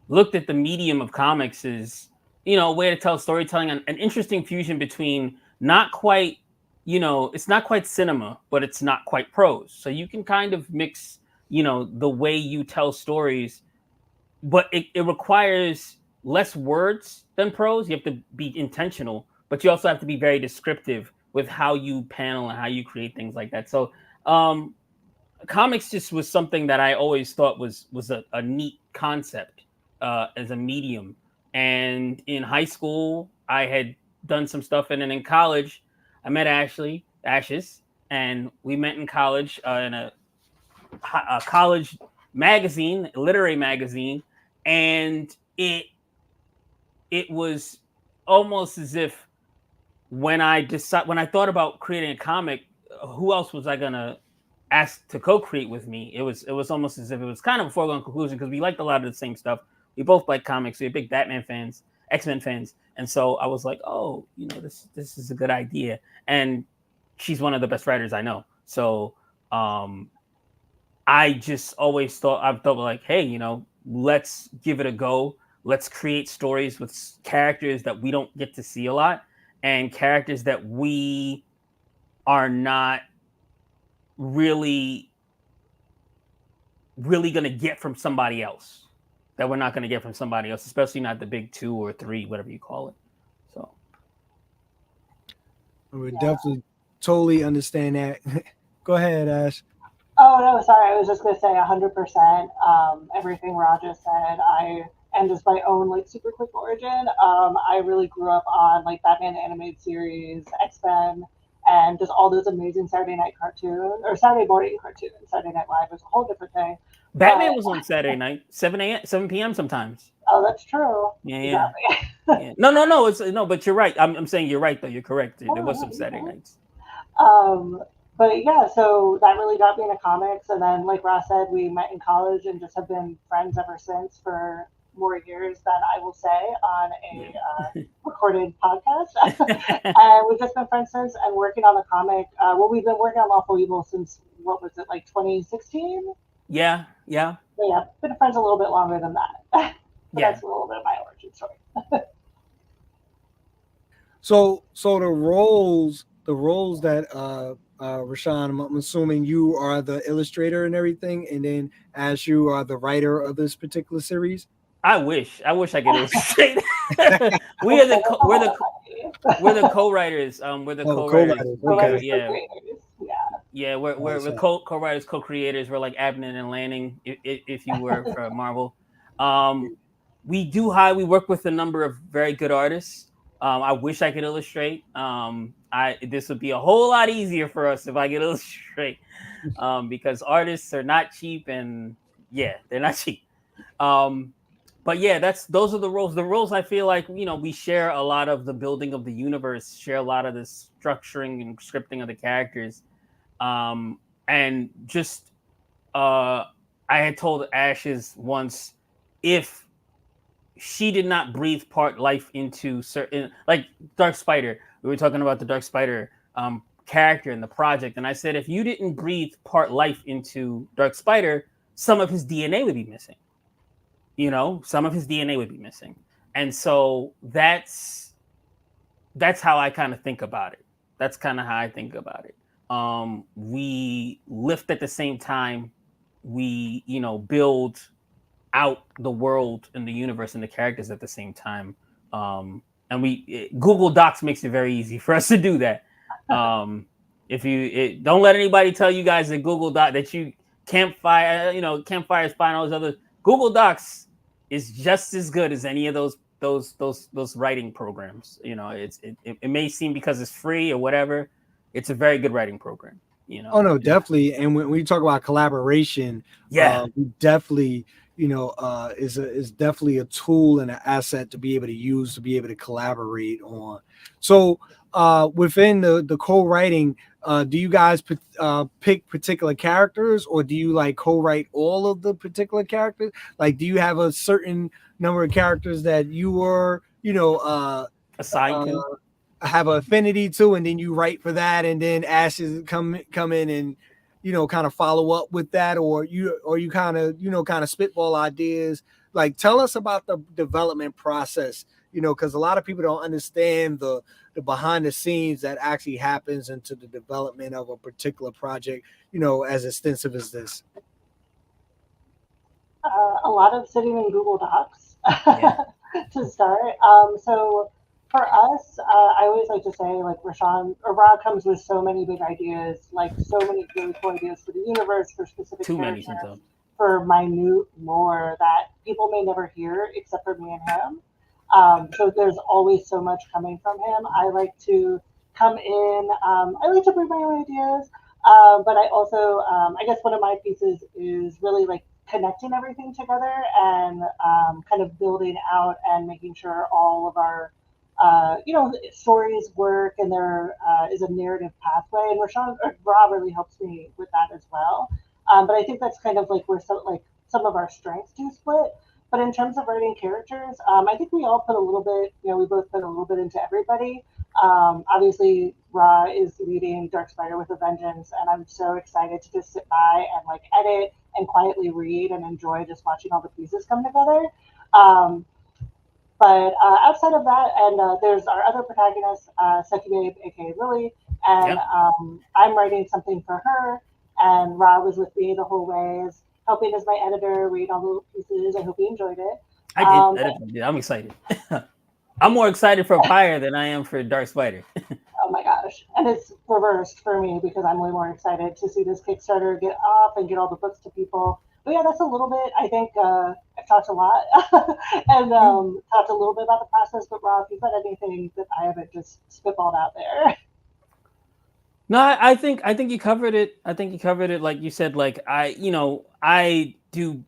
Speaker 3: looked at the medium of comics as a way to tell storytelling, an interesting fusion between not quite, it's not quite cinema, but it's not quite prose. So you can kind of mix, the way you tell stories, but it requires less words than prose. You have to be intentional, but you also have to be very descriptive with how you panel and how you create things like that. So comics just was something that I always thought was a neat concept as a medium. And in high school, I had done some stuff, and then in college, I met Ashes, and we met in college in a college magazine, a literary magazine, and it was almost as if when I thought about creating a comic, who else was I gonna ask to co-create with me? It was almost as if it was kind of a foregone conclusion because we liked a lot of the same stuff. We both like comics. We're big Batman fans, X-Men fans, and so I was like, oh, this is a good idea. And she's one of the best writers I know. So I just always thought like, hey, let's give it a go. Let's create stories with characters that we don't get to see a lot, and characters that we are not really going to get from somebody else, that we're not going to get from somebody else, especially not the big 2 or 3, whatever you call it. So
Speaker 1: I would definitely totally understand that. Go ahead, Ash.
Speaker 4: Oh, no, sorry. I was just going to say 100%. Everything Raja said, and just my own super quick origin. I really grew up on Batman animated series, X-Men, and just all those amazing Saturday night cartoons, or Saturday morning cartoons. Saturday Night Live was a whole different thing.
Speaker 3: Batman was on Saturday night, 7 p.m. sometimes.
Speaker 4: Oh, that's true.
Speaker 3: Yeah. Exactly. Yeah. No, but you're right. I'm saying you're right, though. You're correct. There was some Saturday nights.
Speaker 4: But yeah, so that really got me into comics. And then, like Ross said, we met in college and just have been friends ever since for more years than I will say on a recorded podcast. And we've just been friends since and working on the comic. We've been working on Lawful Evil since, 2016?
Speaker 3: Yeah.
Speaker 4: So yeah, been friends a little bit longer than that. That's a little bit of my origin story.
Speaker 1: So the roles that Rashawn, I'm assuming you are the illustrator and everything, and then as you are the writer of this particular series.
Speaker 3: I wish I could illustrate. We're the co-writers. We're the co-writers.
Speaker 1: Okay.
Speaker 3: Yeah. We're co-writers, co-creators. We're like Abner and Lanning, if you were for Marvel. We work with a number of very good artists. I wish I could illustrate. This would be a whole lot easier for us if I could illustrate, because artists are not cheap, and they're not cheap. But yeah, those are the roles. The roles, I feel like, we share a lot of the building of the universe, share a lot of the structuring and scripting of the characters. And just, I had told Ashes once, if she did not breathe part life into certain, like Dark Spider, we were talking about the Dark Spider character in the project. And I said, if you didn't breathe part life into Dark Spider, some of his DNA would be missing. Some of his DNA would be missing. And so that's how I kind of think about it. That's kind of how I think about it. We lift at the same time. We, build out the world and the universe and the characters at the same time. And Google Docs makes it very easy for us to do that. If you don't let anybody tell you guys that Google Doc that you Campfire, Campfire is fine, all those other Google Docs is just as good as any of those writing programs. It may seem because it's free or whatever, it's a very good writing program.
Speaker 1: Oh no, definitely. And when we talk about collaboration, definitely, is definitely a tool and an asset to be able to use to be able to collaborate on. So within the co-writing, do you guys pick particular characters, or do you like co-write all of the particular characters? Like, do you have a certain number of characters that you were,
Speaker 3: assigned to?
Speaker 1: Have an affinity to, and then you write for that, and then Ashes come in and kind of follow up with that, or you kind of spitball ideas. Like, tell us about the development process, because a lot of people don't understand the behind the scenes that actually happens into the development of a particular project, as extensive as this.
Speaker 4: A lot of sitting in Google Docs to start. So for us, I always like to say, like, Ra comes with so many big ideas, like so many really cool ideas for the universe, for specific characters, for minute lore that people may never hear except for me and him. So there's always so much coming from him. I like to come in. I like to bring my own ideas, but I also, I guess one of my pieces is really like connecting everything together and kind of building out and making sure all of our stories work, and there is a narrative pathway, and Rob really helps me with that as well. But I think that's kind of like where some of our strengths do split. But in terms of writing characters, I think we all put a little bit, we both put a little bit into everybody. Obviously, Ra is leading Dark Spider with a Vengeance, and I'm so excited to just sit by and like edit and quietly read and enjoy just watching all the pieces come together. But outside of that, and there's our other protagonist, Seki Babe, aka Lily, and I'm writing something for her, and Ra was with me the whole way, helping as my editor, read all the pieces. I hope you enjoyed it.
Speaker 3: I did. I'm excited. I'm more excited for Pyre than I am for Dark Spider.
Speaker 4: Oh my gosh. And it's reversed for me because I'm way more excited to see this Kickstarter get off and get all the books to people. But yeah, that's a little bit. I think I've talked a lot and talked a little bit about the process. But Rob, if you've got anything that I haven't just spitballed out there.
Speaker 3: No, I think you covered it. I think you covered it. Like you said, like I do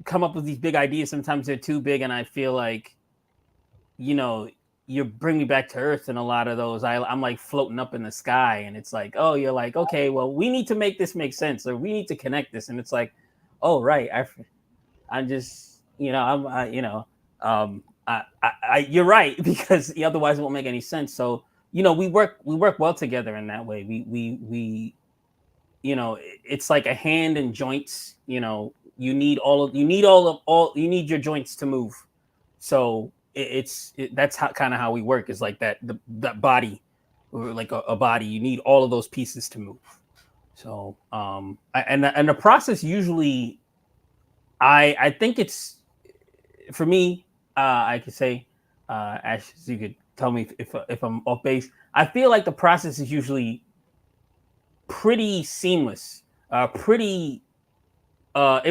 Speaker 3: come up with these big ideas. Sometimes they're too big, and I feel like, you bring me back to earth in a lot of those. I'm like floating up in the sky, and it's like, oh, you're like, okay, well, we need to make this make sense, or we need to connect this, and it's like, oh, right, I'm just, you're right, because otherwise it won't make any sense. So, we work well together in that way. We it's like a hand and joints. You need your joints to move. So that's kind of how we work. Is like that body, or like a body. You need all of those pieces to move. So and the process usually, I think it's, for me, I could say, Ashes, you could tell me if I'm off base. I feel like the process is usually pretty seamless, it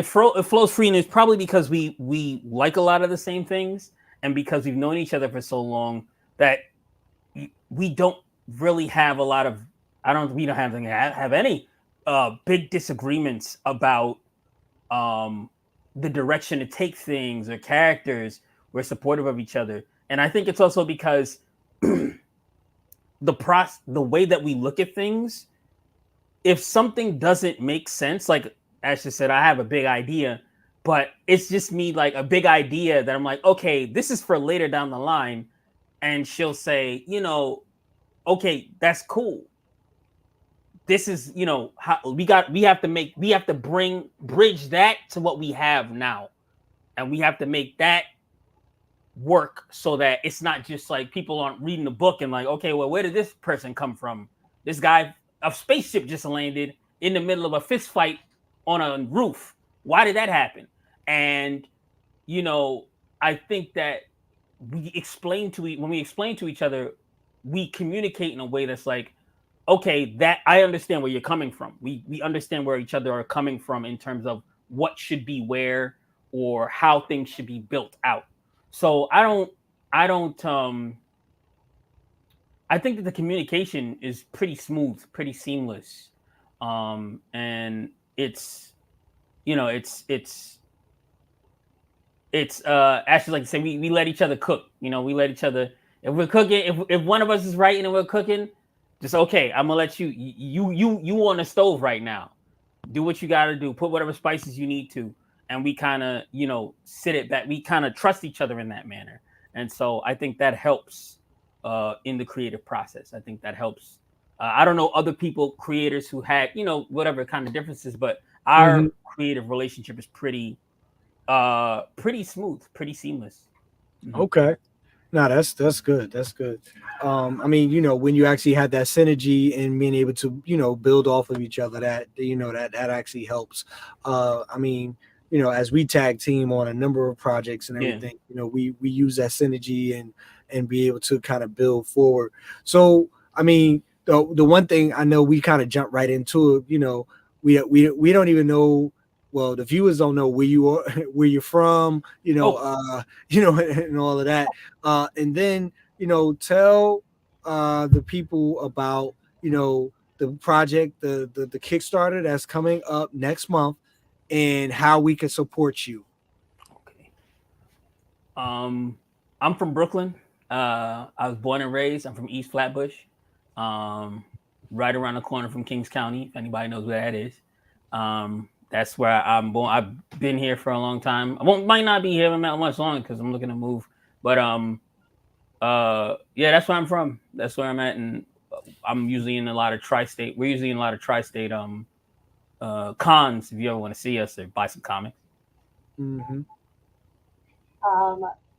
Speaker 3: flows free, and it's probably because we like a lot of the same things, and because we've known each other for so long that we don't really have a lot of we don't have any big disagreements about the direction to take things or characters. We're supportive of each other, and I think it's also because the way that we look at things. If something doesn't make sense, like Ashley said, I have a big idea, but it's just me, like a big idea that I'm like, okay, this is for later down the line. And she'll say, okay, that's cool. This is, how we have to bridge that to what we have now. And we have to make that work so that it's not just like people aren't reading the book and like, okay, well, where did this person come from? this guy, a spaceship just landed in the middle of a fist fight on a roof. Why did that happen? And, I think that when we explain to each other, we communicate in a way that's like, okay, that I understand where you're coming from. We understand where each other are coming from in terms of what should be where or how things should be built out. So I think that the communication is pretty smooth, pretty seamless. And it's actually, like to say, we let each other cook. We let each other, if we're cooking, if one of us is writing and we're cooking, just okay, I'm gonna let you on the stove right now. Do what you gotta do, put whatever spices you need to, and we kind of, sit it back. We kind of trust each other in that manner. And so I think that helps in the creative process. I think that helps. I don't know other people, creators who had, whatever kind of differences, but our creative relationship is pretty smooth, pretty seamless.
Speaker 1: Okay. No, that's good. That's good. I mean, when you actually have that synergy and being able to, build off of each other, that actually helps. I mean, as we tag team on a number of projects and everything, we use that synergy and be able to kind of build forward. So, I mean, the one thing I know, we kind of jump right into it. We don't even know. Well, the viewers don't know where you are, where you're from, and all of that. And then, tell the people about, the project, the Kickstarter that's coming up next month, and how we can support you.
Speaker 3: Okay. I'm from Brooklyn. I was born and raised. I'm from East Flatbush, right around the corner from Kings County, if anybody knows where that is. That's where I'm born. I've been here for a long time. Might not be here much longer because I'm looking to move. But that's where I'm from. That's where I'm at, and I'm usually in a lot of tri-state. We're usually in a lot of tri-state cons. If you ever want to see us or buy some comics.
Speaker 1: Mm-hmm.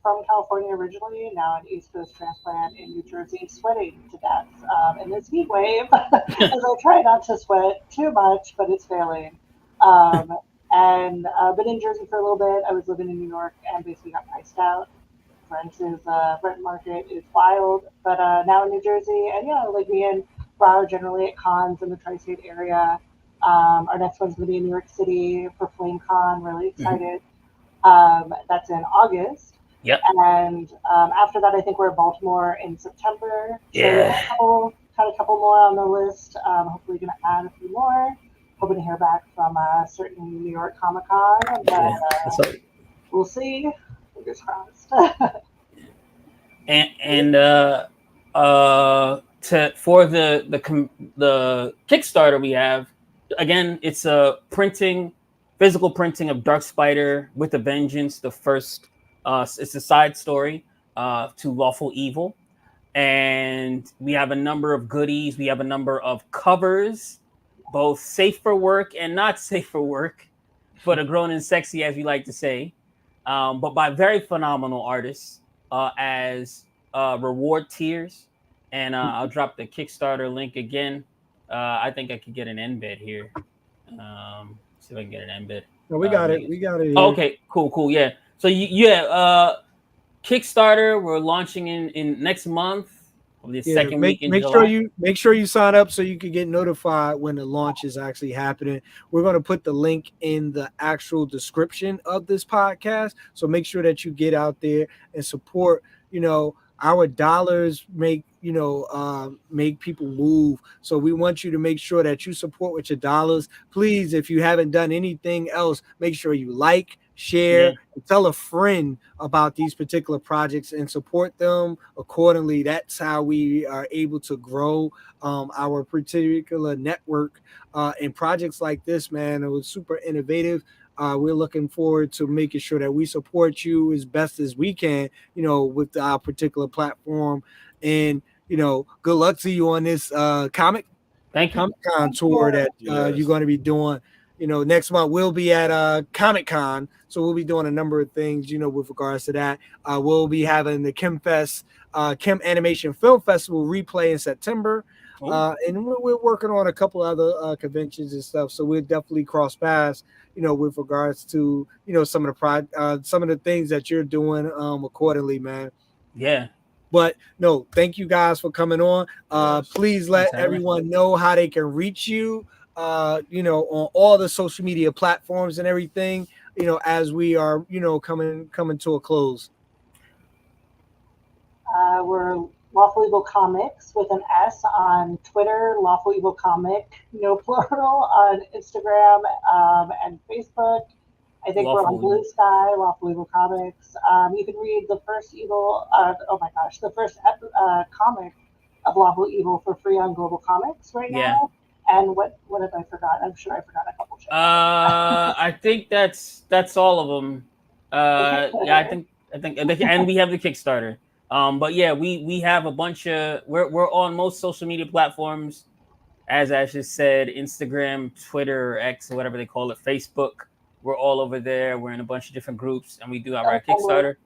Speaker 4: From California originally, now an East Coast transplant in New Jersey, sweating to death in this heat wave. As I try not to sweat too much, but it's failing. And been in Jersey for a little bit. I was living in New York and basically got priced out. Rent market is wild, but now in New Jersey, and like me and Bra are generally at cons in the tri-state area. Our next one's going to be in New York City for FlameCon. Really excited. That's in August.
Speaker 3: Yep.
Speaker 4: And after that, I think we're in Baltimore in September.
Speaker 3: Yeah.
Speaker 4: So a couple more on the list. Hopefully going to add a few more. Hoping to hear back from a certain New York Comic-Con. But we'll see. Fingers crossed.
Speaker 3: For the Kickstarter we have, again, it's a physical printing of Dark Spider with a Vengeance. The first, it's a side story to Lawful Evil, and we have a number of goodies. We have a number of covers, both safe for work and not safe for work, for the grown and sexy, as we like to say, but by very phenomenal artists as reward tiers. And I'll drop the Kickstarter link again. I think I could get an embed here. See if I can get an embed.
Speaker 1: No, we got it. We got it.
Speaker 3: Oh, okay, cool. Yeah. So Kickstarter, we're launching in next month. The second week in July.
Speaker 1: Make sure you sign up so you can get notified when the launch is actually happening. We're going to put the link in the actual description of this podcast. So make sure that you get out there and support. Our dollars make people move. So we want you to make sure that you support with your dollars. Please, if you haven't done anything else, make sure you like, share, and tell a friend about these particular projects and support them accordingly. That's how we are able to grow our particular network and projects like this, man. It was super innovative. We're looking forward to making sure that we support you as best as we can, with our particular platform. And, good luck to you on this Comic-Con tour that you're going to be doing. Next month we'll be at Comic-Con, so we'll be doing a number of things, with regards to that. We'll be having the KHEM Fest, KHEM Animation Film Festival replay in September. And we're working on a couple other conventions and stuff. So we'll definitely cross paths, with regards to, some of the things that you're doing accordingly, man.
Speaker 3: Yeah.
Speaker 1: But no, thank you guys for coming on. Please let everyone know how they can reach you, on all the social media platforms and everything, as we are, coming to a close.
Speaker 4: We're Lawful Evil Comics with an S on Twitter, Lawful Evil Comic, no plural, on Instagram and Facebook. I think we're on Blue Sky, Lawful Evil Comics. You can read the first comic of Lawful Evil for free on Global Comics right now. And what have I forgot? I'm sure I forgot a couple.
Speaker 3: I think that's all of them. I think, and we have the Kickstarter. But yeah, we have a bunch of we're on most social media platforms, as Ashes said, Instagram, Twitter, X, or whatever they call it, Facebook. We're all over there. We're in a bunch of different groups, and we do have our Kickstarter.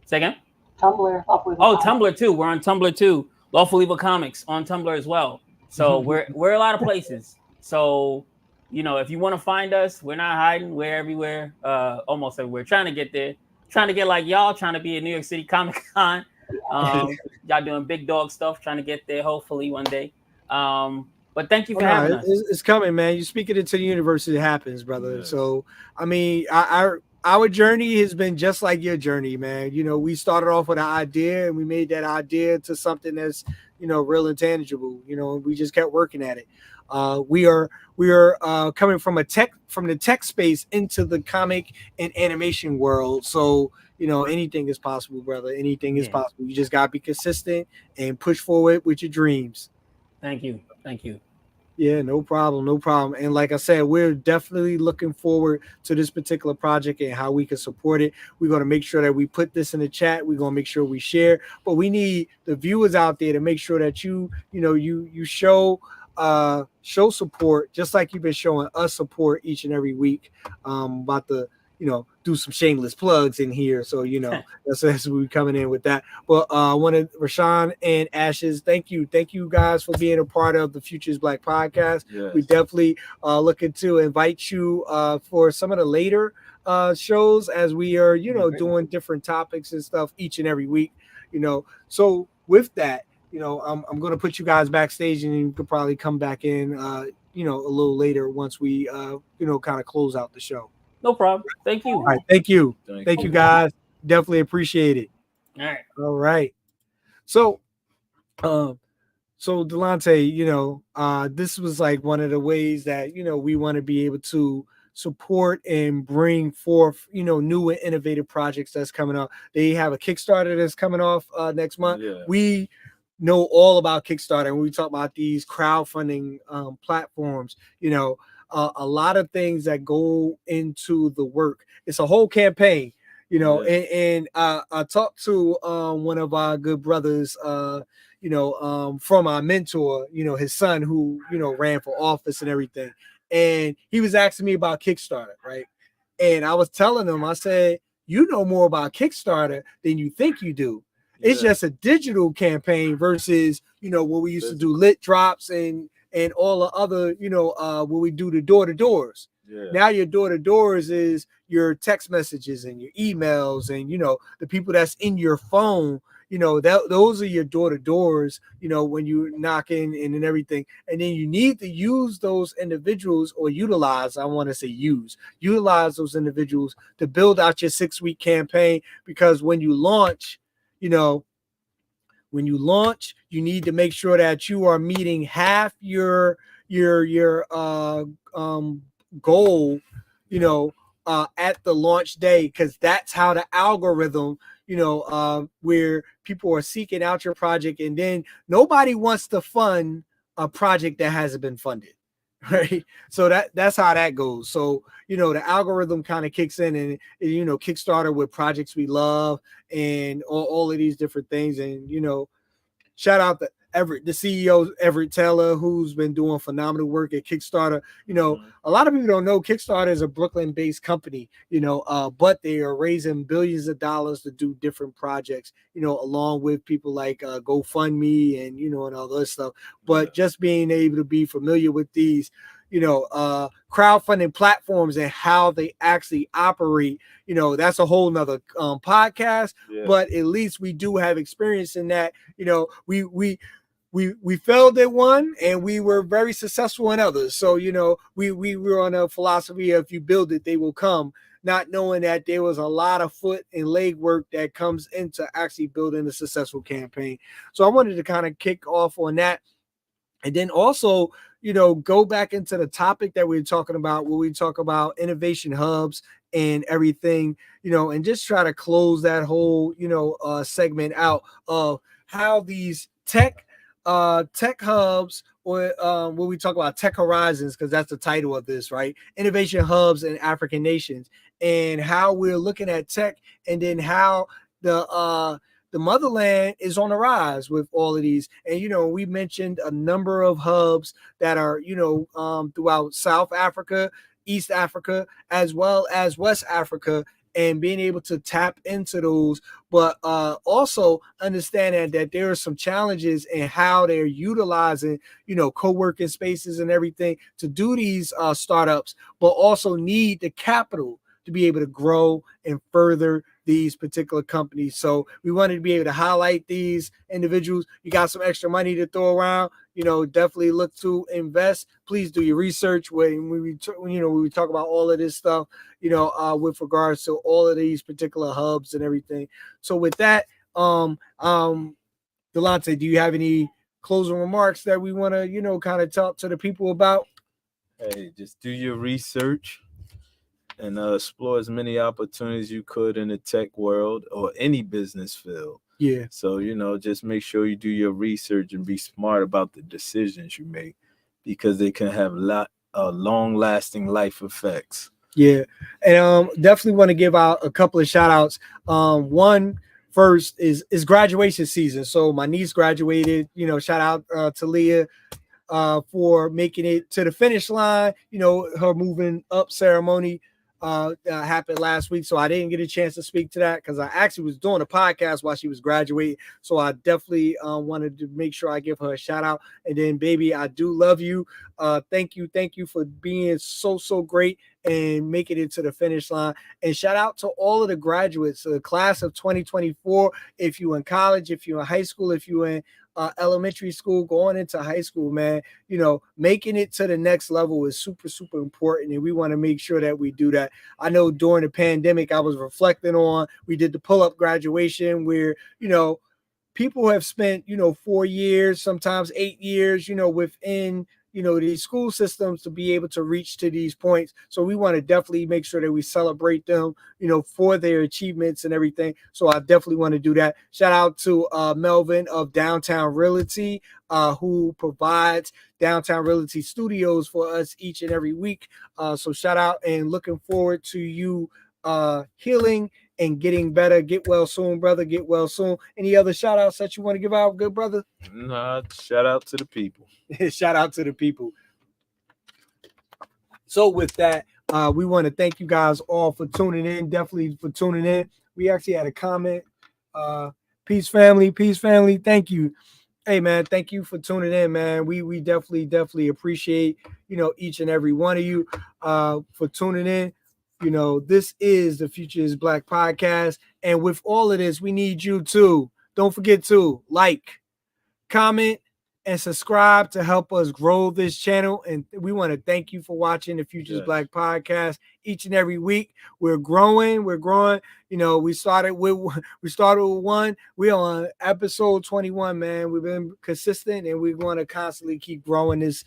Speaker 3: Say again?
Speaker 4: Tumblr.
Speaker 3: Tumblr too. We're on Tumblr too. Lawful Evil Comics on Tumblr as well. So we're a lot of places. So, if you want to find us, we're not hiding. We're everywhere, almost everywhere. Trying to get there. Trying to get like y'all. Trying to be at New York City Comic Con. Y'all doing big dog stuff. Trying to get there. Hopefully one day. But thank you for having us.
Speaker 1: It's coming, man. You speak it into the universe, it happens, brother. Yes. So, I mean, our journey has been just like your journey, man. We started off with an idea, and we made that idea to something that's, real and tangible. And we just kept working at it. We are coming from the tech space into the comic and animation world. So, anything is possible, brother. Anything is possible. You just gotta be consistent and push forward with your dreams.
Speaker 3: Thank you.
Speaker 1: Yeah, no problem. And like I said, we're definitely looking forward to this particular project and how we can support it. We're going to make sure that we put this in the chat. We're going to make sure we share, but we need the viewers out there to make sure that you show support, just like you've been showing us support each and every week. About the do some shameless plugs in here. So, that's we coming in with that. But I wanted Rashawn and Ashes. Thank you guys for being a part of the Phocused Black podcast. Yes. We definitely looking to invite you for some of the later shows as we are, doing different topics and stuff each and every week, So with that, I'm going to put you guys backstage, and you could probably come back in, a little later once we, kind of close out the show.
Speaker 3: No problem. Thank you.
Speaker 1: All right. Thank you, guys. Definitely appreciate it. All right. So, Dilettante, this was like one of the ways that, we want to be able to support and bring forth, new and innovative projects that's coming up. They have a Kickstarter that's coming off next month. Yeah. We know all about Kickstarter, and we talk about these crowdfunding platforms, a lot of things that go into the work. It's a whole campaign, and I talked to one of our good brothers, from our mentor, his son who, ran for office and everything. And he was asking me about Kickstarter, right? And I was telling him, I said, you know more about Kickstarter than you think you do. Yeah. It's just a digital campaign versus, what we used to do, lit drops and all the other, what we do the door-to-doors. Yeah. Now your door-to-doors is your text messages and your emails and, the people that's in your phone, those are your door-to-doors, when you knock in and everything. And then you need to use those individuals or utilize those individuals to build out your 6-week campaign, because when you launch, you need to make sure that you are meeting half your goal, at the launch day, because that's how the algorithm, where people are seeking out your project, and then nobody wants to fund a project that hasn't been funded. Right. So that's how that goes. So, the algorithm kind of kicks in, and, Kickstarter with projects we love and all of these different things. And, shout out Everett, the CEO, Everett Taylor, who's been doing phenomenal work at Kickstarter. You know, a lot of people don't know Kickstarter is a Brooklyn-based company, you know, but they are raising billions of dollars to do different projects, you know, along with people like GoFundMe and, you know, and all this stuff. But just being able to be familiar with these, you know, crowdfunding platforms and how they actually operate, you know, that's a whole nother podcast. But at least we do have experience in that. You know, we failed at one and we were very successful in others. So, you know, we were on a philosophy of if you build it, they will come, not knowing that there was a lot of foot and leg work that comes into actually building a successful campaign. So I wanted to kind of kick off on that. And then also, you know, go back into the topic that we were talking about, where we talk about innovation hubs and everything, you know, and just try to close that whole, you know, segment out of how these tech hubs, or when we talk about tech horizons, because that's the title of this, right? Innovation hubs in African nations, and how we're looking at tech, and then how the motherland is on the rise with all of these. And, you know, we mentioned a number of hubs that are, you know, throughout South Africa, East Africa, as well as West Africa, and being able to tap into those, but also understanding that there are some challenges in how they're utilizing, you know, co-working spaces and everything to do these startups, but also need the capital to be able to grow and further these particular companies. So we wanted to be able to highlight these individuals. You got some extra money to throw around, you know, definitely look to invest. Please do your research when we talk about all of this stuff, you know, with regards to all of these particular hubs and everything. So with that, Dilettante, do you have any closing remarks that we want to, you know, kind of talk to the people about?
Speaker 2: Hey, just do your research and explore as many opportunities you could in the tech world or any business field.
Speaker 1: Yeah.
Speaker 2: So, you know, just make sure you do your research and be smart about the decisions you make, because they can have long-lasting life effects.
Speaker 1: Yeah. And definitely want to give out a couple of shout outs. One first is graduation season. So my niece graduated, you know, shout out to Leah for making it to the finish line. You know, her moving up ceremony happened last week, so I didn't get a chance to speak to that because I actually was doing a podcast while she was graduating. So I definitely wanted to make sure I give her a shout out. And then, baby, I do love you. Thank you for being so great and making it to the finish line. And shout out to all of the graduates, the class of 2024. If you're in college, if you're in high school, if you're in elementary school, going into high school, man, you know, making it to the next level is super important, and we want to make sure that we do that. I know during the pandemic, I was reflecting on, we did the pull-up graduation where, you know, people have spent, you know, 4 years, sometimes 8 years, you know, within, you know, these school systems to be able to reach to these points. So we want to definitely make sure that we celebrate them, you know, for their achievements and everything. So I definitely want to do that. Shout out to Melvin of Downtown Realty, who provides Downtown Realty Studios for us each and every week. So shout out, and looking forward to you healing and getting better. Get well soon, brother. Get well soon. Any other shout outs that you want to give out, good brother?
Speaker 2: Nah, shout out to the people.
Speaker 1: Shout out to the people. So with that, we want to thank you guys all for tuning in. Definitely for tuning in. We actually had a comment. Peace family. Thank you. Hey man, thank you for tuning in, man. We definitely appreciate, you know, each and every one of you for tuning in. You know, this is the Future is Black podcast. And with all of this, we need you to, don't forget to like, comment, and subscribe to help us grow this channel. And we want to thank you for watching the Futures Black podcast each and every week. We're growing. You know, we started with one. We're on episode 21, man. We've been consistent, and we're going to constantly keep growing this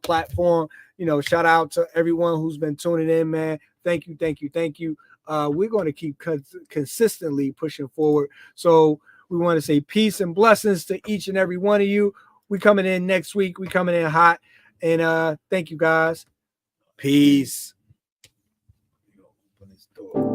Speaker 1: platform. You know, shout out to everyone who's been tuning in, man. Thank you. We're going to keep consistently pushing forward. So we want to say peace and blessings to each and every one of you. We coming in next week. We coming in hot. And thank you guys. Peace.
Speaker 2: Open this door.